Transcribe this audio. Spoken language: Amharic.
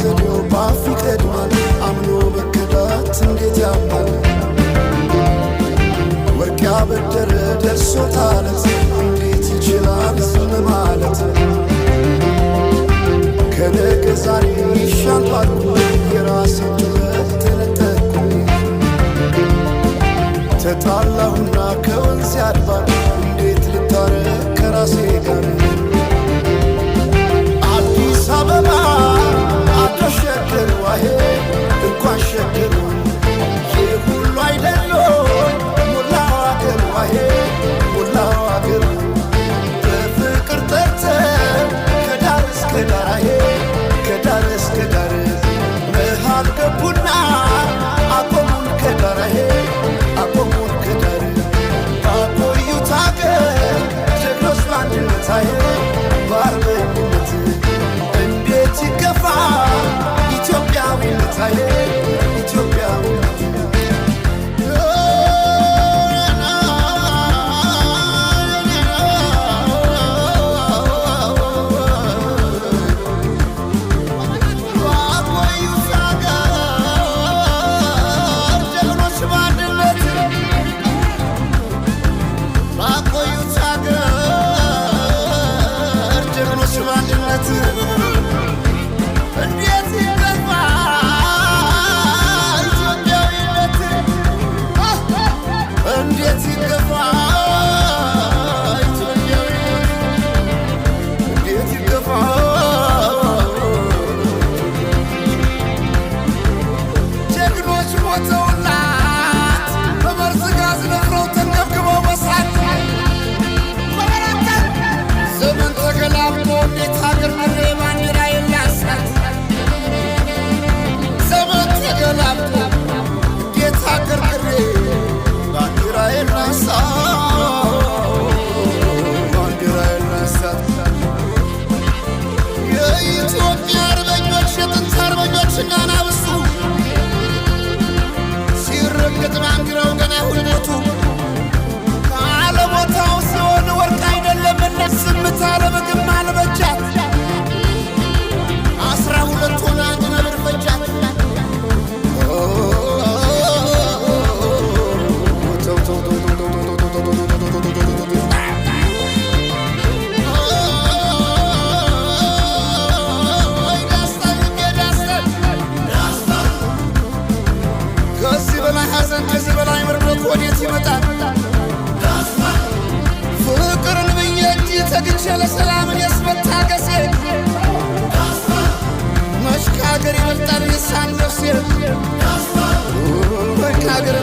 ዘዴው ባፍ ይቀድማል አምኖ መከዳት እንዴት ያማል ወርቅ ያበደረ ደርሶታለት እንዴት ይችላል ዝም ማለት ከነገ ዛሬ ይሻላል የራሴን ጩኸት ተነጠቅኩኝ ተጣላሁና ከወንዝ ያድባል እንዴት ልታረቅ ከራሴ ጋር አዲስ አበባ አደሸገር ዋሄ እንኳን ሸገር ይህ ሁሉ አይደሎ ሙላው አገር ዋሄ ሙላው አገር በፍቅር ጠርተን ከዳር እስከ ዳር አሄ ከዳር እስከ ዳር መሃል ገቡና አቆሙን ከዳር አሄ አቆሙን ከዳር አቆዩት አገር ጀግኖች በአንድነት አሄ በአርበኝነት እንዴት ይገፋ ኢትዮጵያዊነት አሄ ኢትዮጵያዊነት ፍቅርን ብዬ እጅ ተግቼ ለሰላምን የስመታገሴ መሽካገር ይበልጣል የሳን ነፍሴ መሽካገር